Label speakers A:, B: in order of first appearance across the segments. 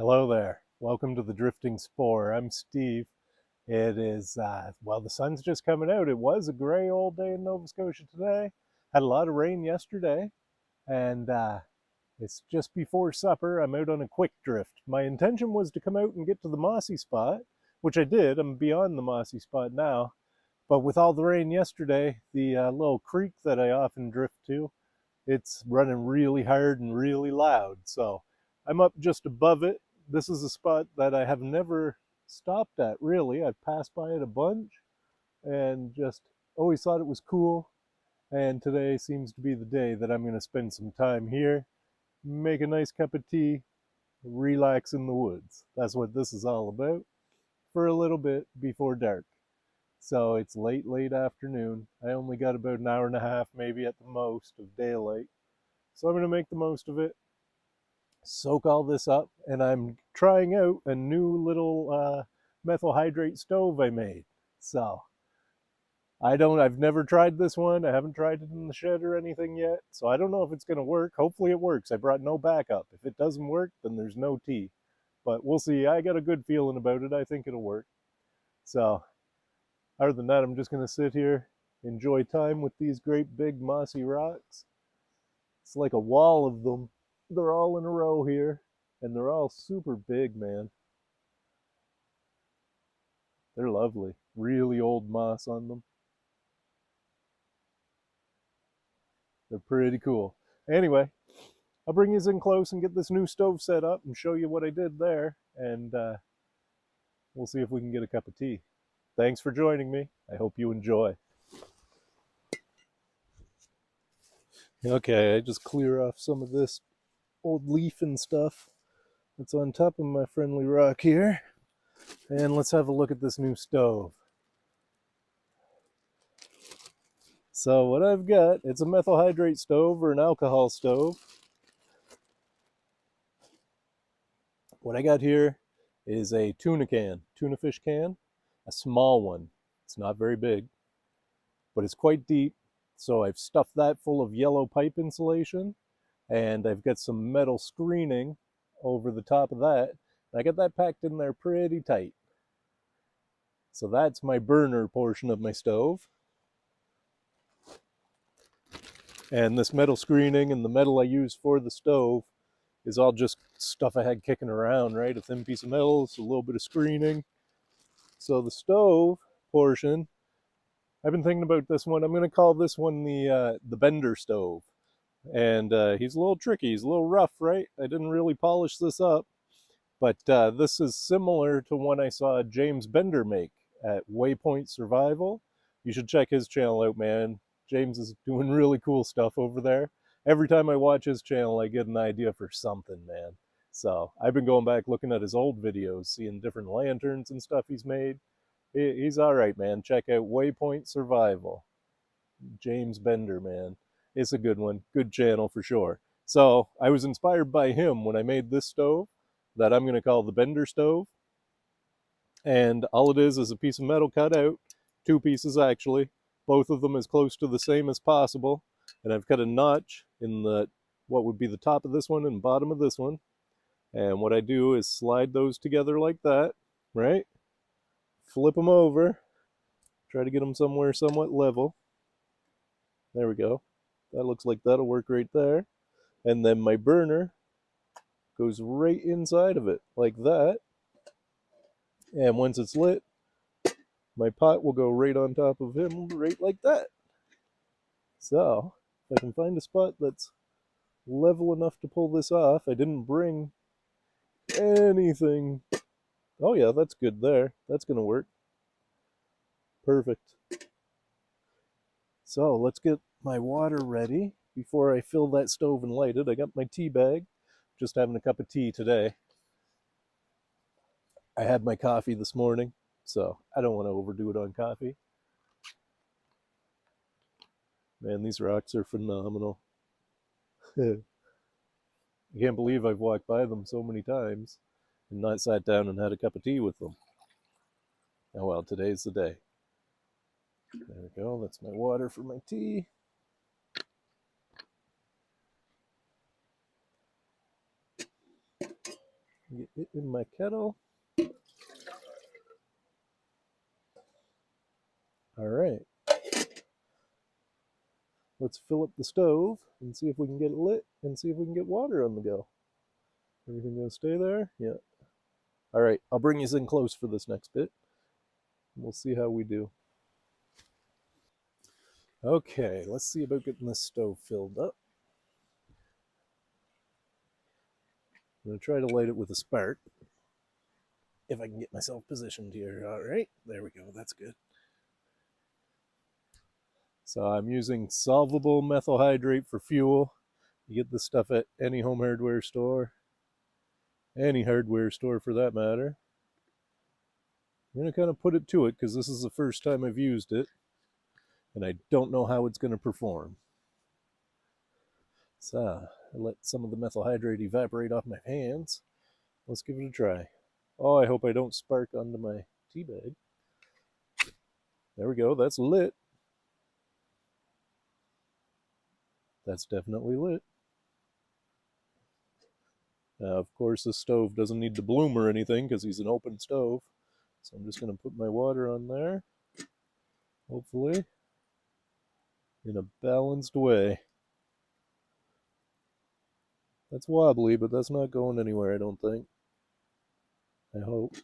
A: Hello there. Welcome to the Drifting Spore. I'm Steve. It is, well, the sun's just coming out. It was a gray old day in Nova Scotia today. Had a lot of rain yesterday, and it's just before supper. I'm out on a quick drift. My intention was to come out and get to the mossy spot, which I did. I'm beyond the mossy spot now. But with all the rain yesterday, the little creek that I often drift to, it's running really hard and really loud. So I'm up just above it. This is a spot that I have never stopped at, really. I've passed by it a bunch and just always thought it was cool. And today seems to be the day that I'm going to spend some time here, make a nice cup of tea, relax in the woods. That's what this is all about for a little bit before dark. So it's late afternoon. I only got about an hour and a half, maybe at the most, of daylight. So I'm going to make the most of it, soak all this up, and I'm trying out a new little methyl hydrate stove I made. So I've never tried this one. I haven't tried it in the shed or anything yet. So I don't know if it's going to work. Hopefully it works. I brought no backup. If it doesn't work, then there's no tea. But we'll see. I got a good feeling about it. I think it'll work. So other than that, I'm just going to sit here, enjoy time with these great big mossy rocks. It's like a wall of them. They're all in a row here, and they're all super big, man. They're lovely. Really old moss on them. They're pretty cool. Anyway, I'll bring you in close and get this new stove set up and show you what I did there, and we'll see if we can get a cup of tea. Thanks for joining me. I hope you enjoy. Okay, I just clear off some of this old leaf and stuff that's on top of my friendly rock here. And let's have a look at this new stove. So what I've got, it's a methyl hydrate stove or an alcohol stove. What I got here is a tuna fish can, a small one. It's not very big, but it's quite deep. So I've stuffed that full of yellow pipe insulation, and I've got some metal screening over the top of that. And I got that packed in there pretty tight. So that's my burner portion of my stove. And this metal screening and the metal I use for the stove is all just stuff I had kicking around, right? A thin piece of metal, so a little bit of screening. So the stove portion, I've been thinking about this one. I'm going to call this one the bender stove. And he's a little tricky. He's a little rough, right? I didn't really polish this up. But this is similar to one I saw James Bender make at Waypoint Survival. You should check his channel out, man. James is doing really cool stuff over there. Every time I watch his channel, I get an idea for something, man. So I've been going back looking at his old videos, seeing different lanterns and stuff he's made. He's all right, man. Check out Waypoint Survival. James Bender, man. It's a good one. Good channel for sure. So I was inspired by him when I made this stove that I'm going to call the Bender stove. And all it is a piece of metal cut out, two pieces actually, both of them as close to the same as possible. And I've cut a notch in the what would be the top of this one and bottom of this one. And what I do is slide those together like that, right? Flip them over, try to get them somewhere somewhat level. There we go. That looks like that'll work right there. And then my burner goes right inside of it like that. And once it's lit, my pot will go right on top of him, right like that. So if I can find a spot that's level enough to pull this off, I didn't bring anything. Oh yeah, that's good there. That's gonna work. Perfect. So let's get my water ready before I fill that stove and light it. I got my tea bag, just having a cup of tea today. I had my coffee this morning, so I don't want to overdo it on coffee. Man, these rocks are phenomenal. I can't believe I've walked by them so many times and not sat down and had a cup of tea with them. Oh well, today's the day. There we go. That's my water for my tea. Get it in my kettle. All right. Let's fill up the stove and see if we can get it lit and see if we can get water on the go. Everything gonna stay there? Yeah. All right, I'll bring you in close for this next bit. We'll see how we do. Okay, let's see about getting this stove filled up. I'm gonna try to light it with a spark. If I can get myself positioned here. All right, there we go, that's good. So I'm using solvable methyl hydrate for fuel. You get this stuff at any home hardware store, any hardware store for that matter. I'm going to kind of put it to it because this is the first time I've used it and I don't know how it's going to perform. So I let some of the methyl hydrate evaporate off my hands. Let's give it a try. Oh, I hope I don't spark onto my tea bag. There we go, that's lit. That's definitely lit. Of course, the stove doesn't need to bloom or anything because he's an open stove. So I'm just going to put my water on there, hopefully, in a balanced way. That's wobbly, but that's not going anywhere, I don't think. I hope.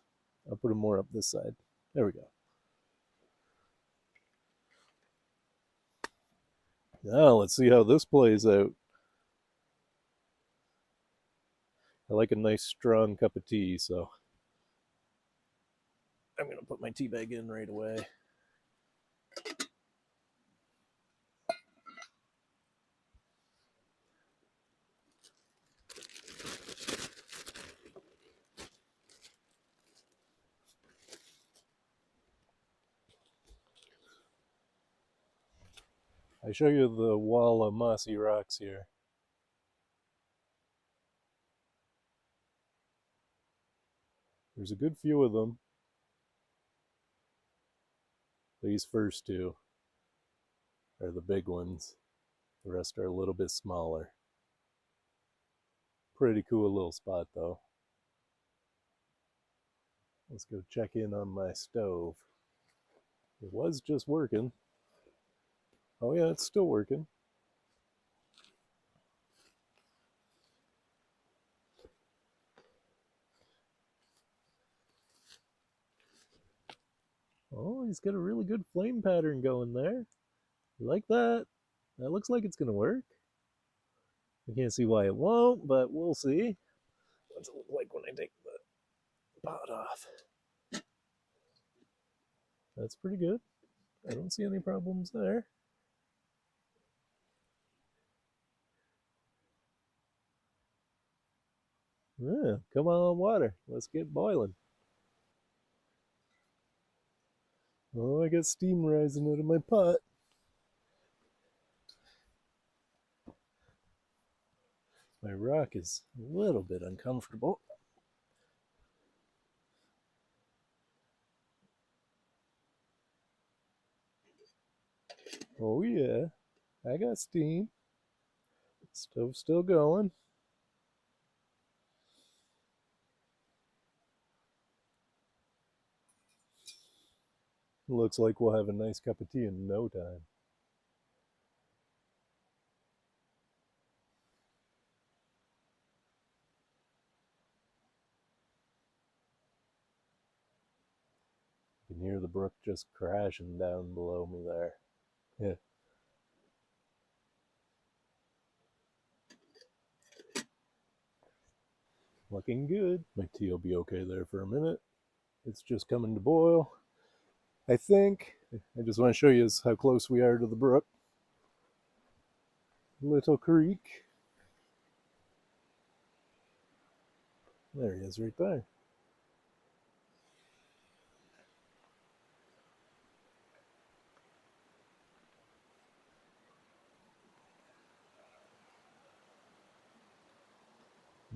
A: I'll put him more up this side. There we go. Now let's see how this plays out. I like a nice strong cup of tea, so I'm going to put my tea bag in right away. I show you the wall of mossy rocks here. There's a good few of them. These first two are the big ones. The rest are a little bit smaller. Pretty cool little spot though. Let's go check in on my stove. It was just working. Oh yeah, it's still working. Oh, he's got a really good flame pattern going there. You like that? That looks like it's gonna work. I can't see why it won't, but we'll see. What's it look like when I take the pot off? That's pretty good. I don't see any problems there. Yeah, come on, water. Let's get boiling. Oh, I got steam rising out of my pot. My rock is a little bit uncomfortable. Oh yeah, I got steam. Stove's still going. Looks like we'll have a nice cup of tea in no time. You can hear the brook just crashing down below me there. Yeah. Looking good. My tea will be okay there for a minute. It's just coming to boil, I think. I just want to show you how close we are to the brook. Little creek. There he is right there.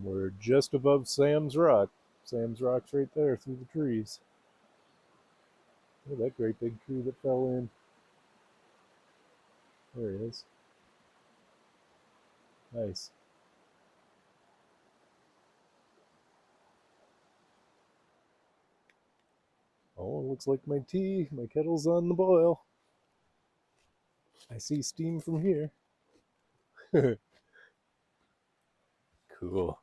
A: We're just above Sam's Rock. Sam's Rock's right there through the trees. Look at that great big tree that fell in. There he is. Nice. Oh, it looks like my kettle's on the boil. I see steam from here. Cool.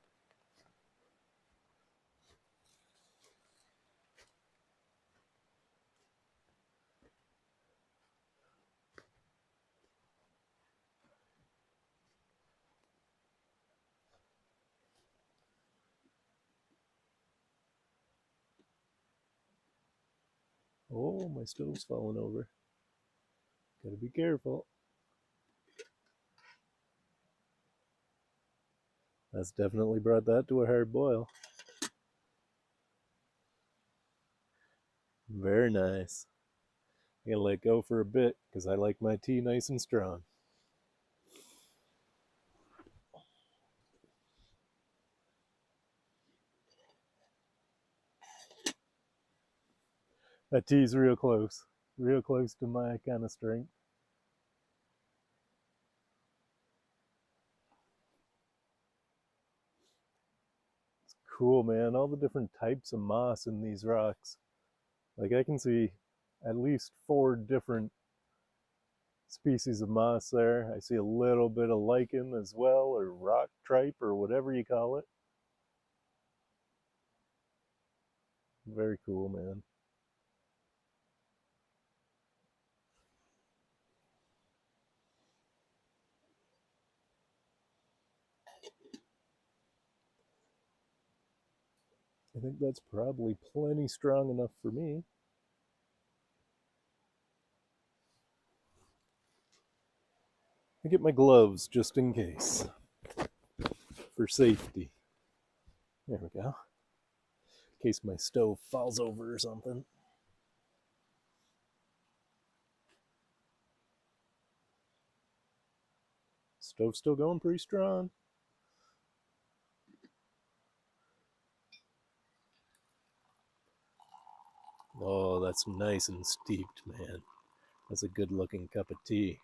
A: Oh, my stove's falling over. Gotta be careful. That's definitely brought that to a hard boil. Very nice. I gotta let go for a bit because I like my tea nice and strong. That tea's real close to my kind of strength. Cool, man. All the different types of moss in these rocks. Like I can see at least 4 different species of moss there. I see a little bit of lichen as well, or rock tripe, or whatever you call it. Very cool, man. I think that's probably plenty strong enough for me. I get my gloves just in case, for safety. There we go. In case my stove falls over or something. Stove's still going pretty strong. Oh, that's nice and steeped, man. That's a good looking cup of tea.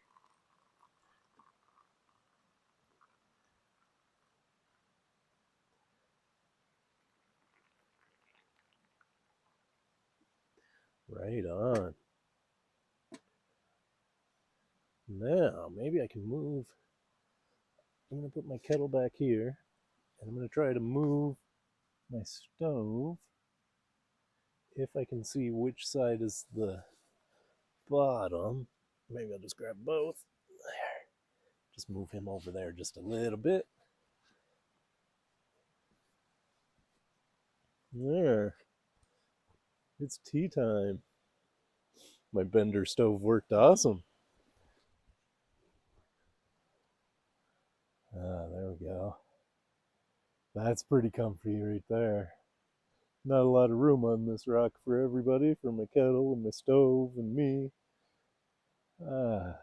A: Right on. Now, maybe I can move. I'm going to put my kettle back here, and I'm going to try to move my stove if I can see which side is the bottom. Maybe I'll just grab both. There. Just move him over there just a little bit. There. It's tea time. My bender stove worked awesome. Ah, there we go. That's pretty comfy right there. Not a lot of room on this rock for everybody, for my kettle and my stove and me. Ah,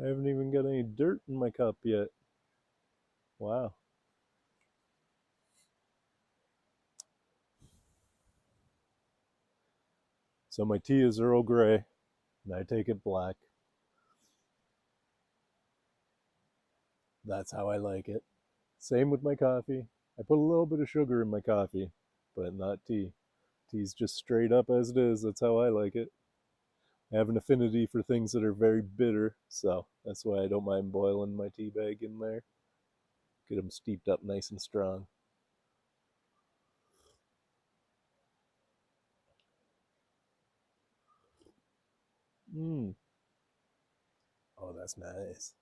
A: I haven't even got any dirt in my cup yet. Wow. So my tea is Earl Grey, and I take it black. That's how I like it. Same with my coffee. I put a little bit of sugar in my coffee, but not tea. Tea's just straight up as it is. That's how I like it. I have an affinity for things that are very bitter, so that's why I don't mind boiling my tea bag in there. Get them steeped up nice and strong. Mmm. Oh, that's nice.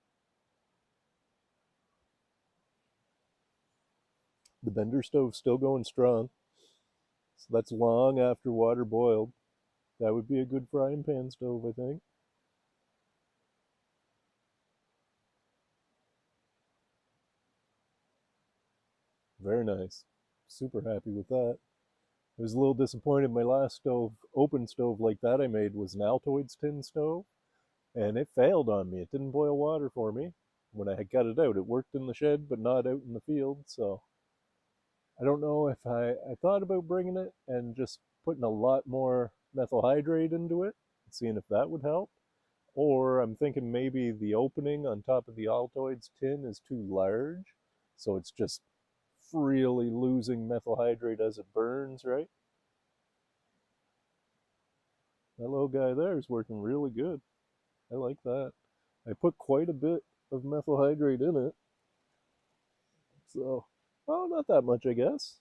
A: The bender stove's still going strong, so that's long after water boiled. That would be a good frying pan stove, I think. Very nice. Super happy with that. I was a little disappointed. My last stove, open stove like that I made, was an Altoids tin stove, and it failed on me. It didn't boil water for me when I had got it out. It worked in the shed, but not out in the field. So I don't know if I thought about bringing it and just putting a lot more methyl hydrate into it, seeing if that would help. Or I'm thinking maybe the opening on top of the Altoids tin is too large, so it's just freely losing methyl hydrate as it burns, right? That little guy there is working really good. I like that. I put quite a bit of methyl hydrate in it, so not that much, I guess.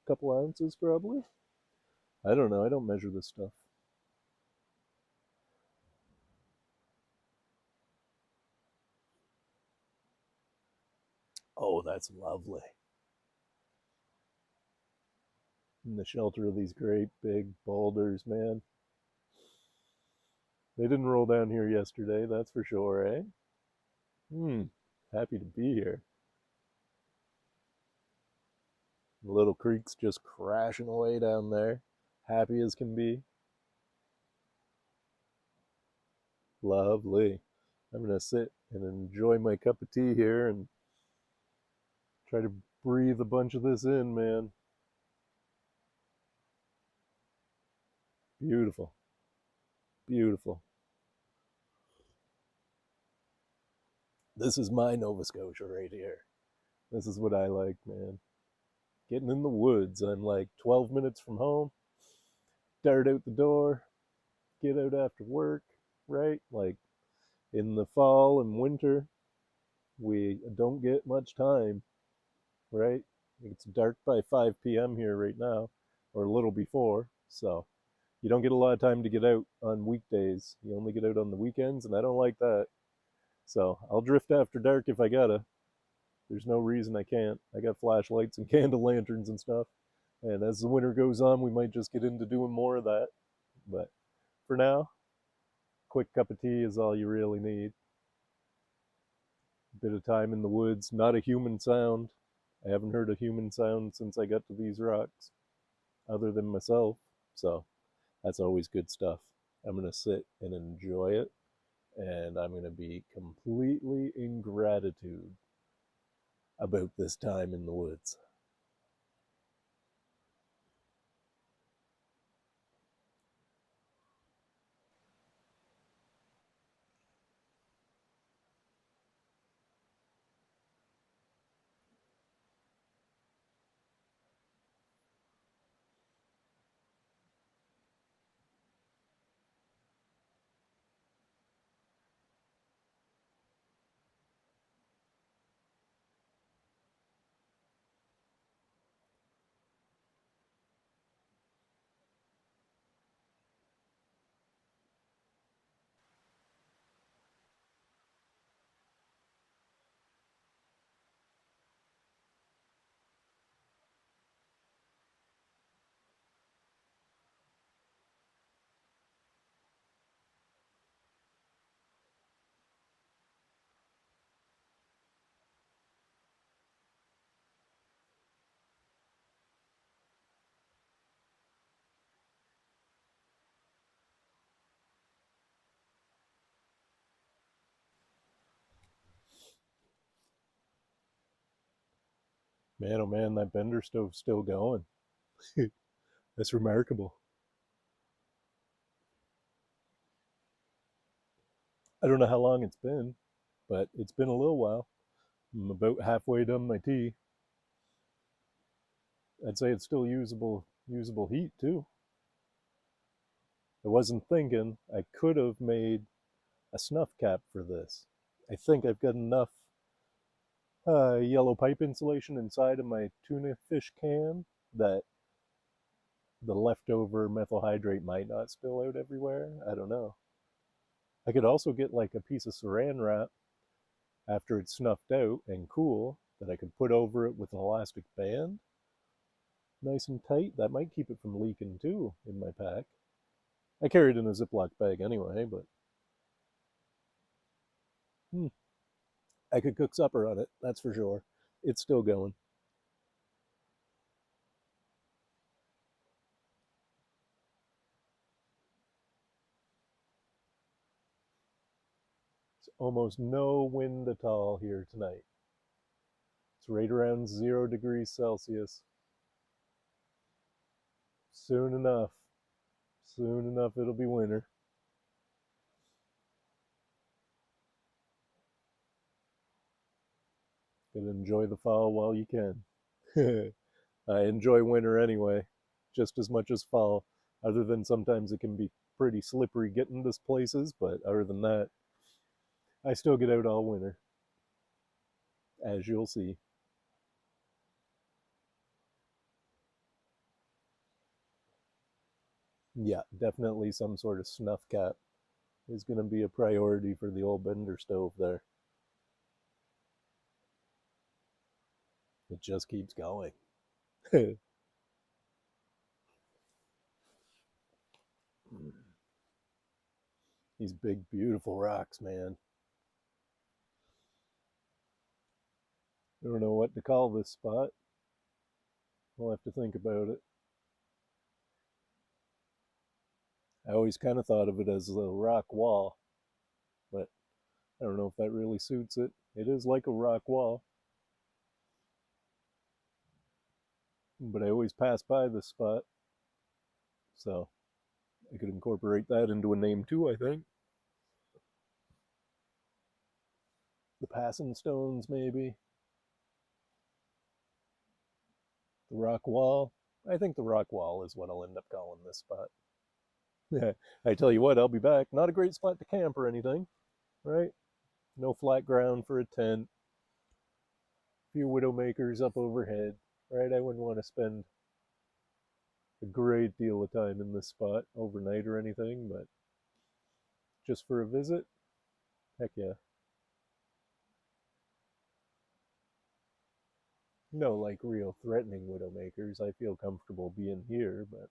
A: A couple ounces probably. I don't know. I don't measure this stuff. Oh, that's lovely. In the shelter of these great big boulders, man. They didn't roll down here yesterday, that's for sure, eh? Hmm. Happy to be here. The little creek's just crashing away down there. Happy as can be. Lovely. I'm gonna sit and enjoy my cup of tea here and try to breathe a bunch of this in, man. Beautiful. Beautiful. This is my Nova Scotia right here. This is what I like, man. Getting in the woods. I'm like 12 minutes from home, dart out the door, get out after work, right? Like in the fall and winter, we don't get much time, right? It's dark by 5 p.m. here right now, or a little before. So you don't get a lot of time to get out on weekdays. You only get out on the weekends, and I don't like that. So I'll drift after dark if I gotta. There's no reason I can't. I got flashlights and candle lanterns and stuff. And as the winter goes on, we might just get into doing more of that. But for now, quick cup of tea is all you really need. A bit of time in the woods, not a human sound. I haven't heard a human sound since I got to these rocks, other than myself. So that's always good stuff. I'm going to sit and enjoy it, and I'm going to be completely in gratitude about this time in the woods. Man, oh man, that bender stove's still going. That's remarkable. I don't know how long it's been, but it's been a little while. I'm about halfway done my tea. I'd say it's still usable heat too. I wasn't thinking I could have made a snuff cap for this. I think I've got enough yellow pipe insulation inside of my tuna fish can that the leftover methyl hydrate might not spill out everywhere. I don't know. I could also get like a piece of saran wrap after it's snuffed out and cool that I could put over it with an elastic band, nice and tight. That might keep it from leaking too in my pack. I carry it in a Ziploc bag anyway, but hmm, I could cook supper on it, that's for sure. It's still going. It's almost no wind at all here tonight. It's right around 0 degrees Celsius. Soon enough, soon enough, it'll be winter. Gotta enjoy the fall while you can. I enjoy winter anyway, just as much as fall, other than sometimes it can be pretty slippery getting to places, but other than that, I still get out all winter, as you'll see. Yeah, definitely some sort of snuff cap is going to be a priority for the old bender stove there. It just keeps going. These big, beautiful rocks, man. I don't know what to call this spot. We'll have to think about it. I always kind of thought of it as a rock wall, but I don't know if that really suits it. It is like a rock wall, but I always pass by this spot, so I could incorporate that into a name too, I think. The passing stones, maybe. The rock wall. I think the rock wall is what I'll end up calling this spot. Yeah, I tell you what, I'll be back. Not a great spot to camp or anything, right? No flat ground for a tent. A few widowmakers up overhead, right? I wouldn't want to spend a great deal of time in this spot overnight or anything, but just for a visit, heck yeah. No, like real threatening widowmakers. I feel comfortable being here, but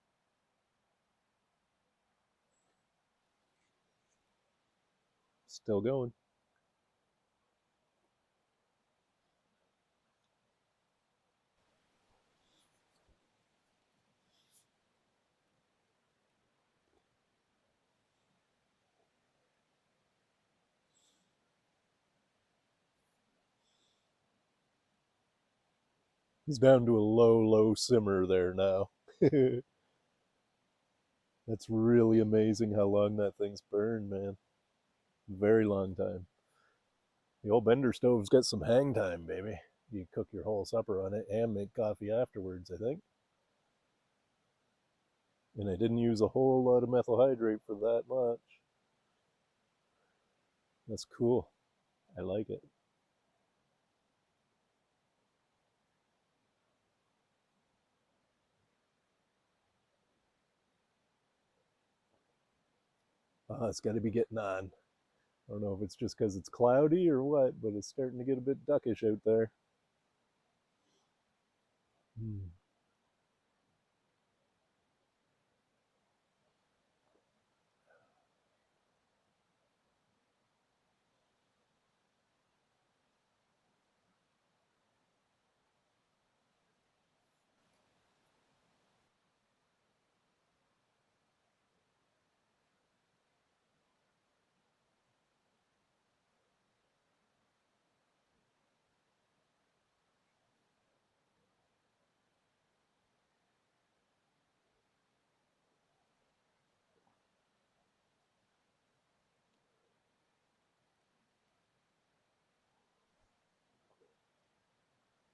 A: still going. He's down to a low, low simmer there now. That's really amazing how long that thing's burned, man. Very long time. The old bender stove's got some hang time, baby. You cook your whole supper on it and make coffee afterwards, I think. And I didn't use a whole lot of methyl hydrate for that much. That's cool. I like it. It's got to be getting on. I don't know if it's just because it's cloudy or what, but it's starting to get a bit duckish out there. Hmm.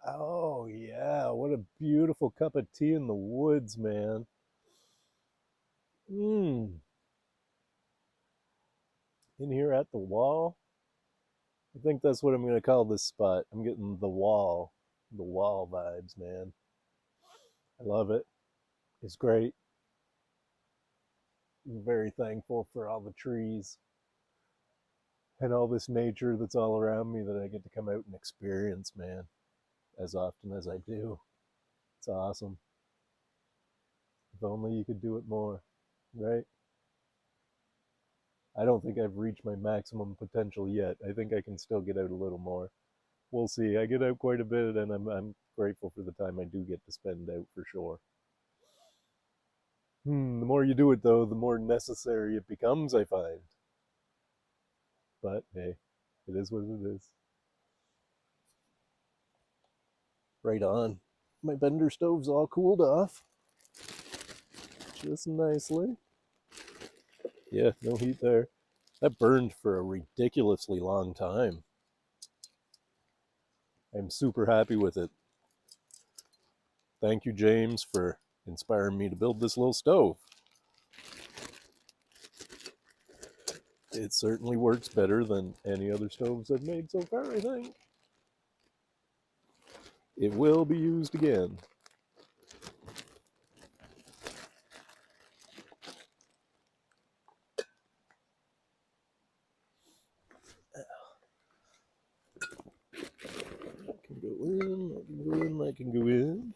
A: Oh, yeah. What a beautiful cup of tea in the woods, man. Mmm. In here at the wall. I think that's what I'm going to call this spot. I'm getting the wall. The wall vibes, man. I love it. It's great. I'm very thankful for all the trees and all this nature that's all around me that I get to come out and experience, man, as often as I do. It's awesome. If only you could do it more, right? I don't think I've reached my maximum potential yet. I think I can still get out a little more. We'll see. I get out quite a bit, and I'm grateful for the time I do get to spend out for sure. The more you do it, though, the more necessary it becomes, I find. But hey, it is what it is. Right on. My bender stove's all cooled off just nicely. Yeah, no heat there. That burned for a ridiculously long time. I'm super happy with it. Thank you, James, for inspiring me to build this little stove. It certainly works better than any other stoves I've made so far, I think. It will be used again. That can go in, that can go in, that can go in.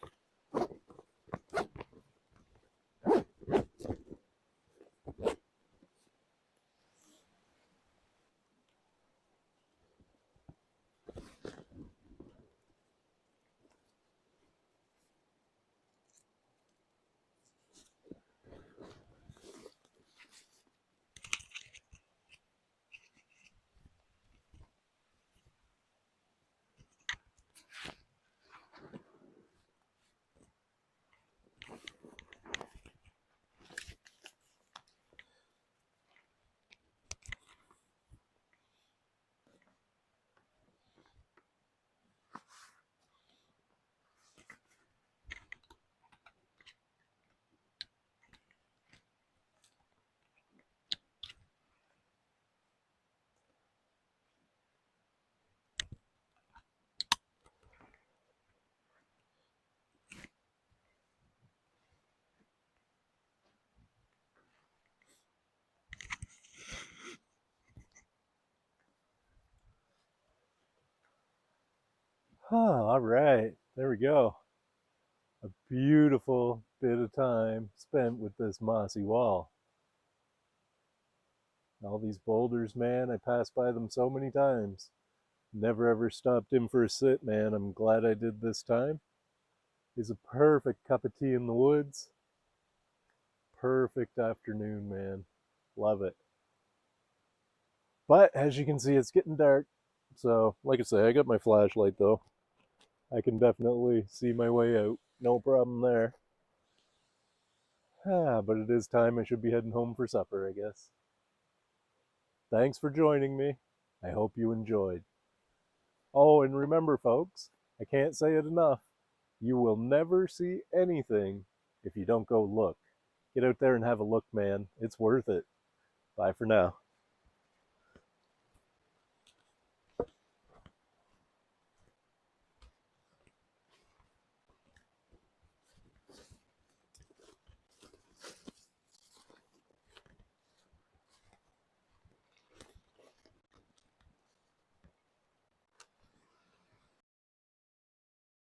A: Oh, all right, there we go. A beautiful bit of time spent with this mossy wall. All these boulders, man, I passed by them so many times. Never ever stopped in for a sit, man. I'm glad I did this time. It's a perfect cup of tea in the woods. Perfect afternoon, man. Love it. But as you can see, it's getting dark. So, like I say, I got my flashlight though. I can definitely see my way out. No problem there. But it is time I should be heading home for supper, I guess. Thanks for joining me. I hope you enjoyed. Oh, and remember, folks, I can't say it enough. You will never see anything if you don't go look. Get out there and have a look, man. It's worth it. Bye for now.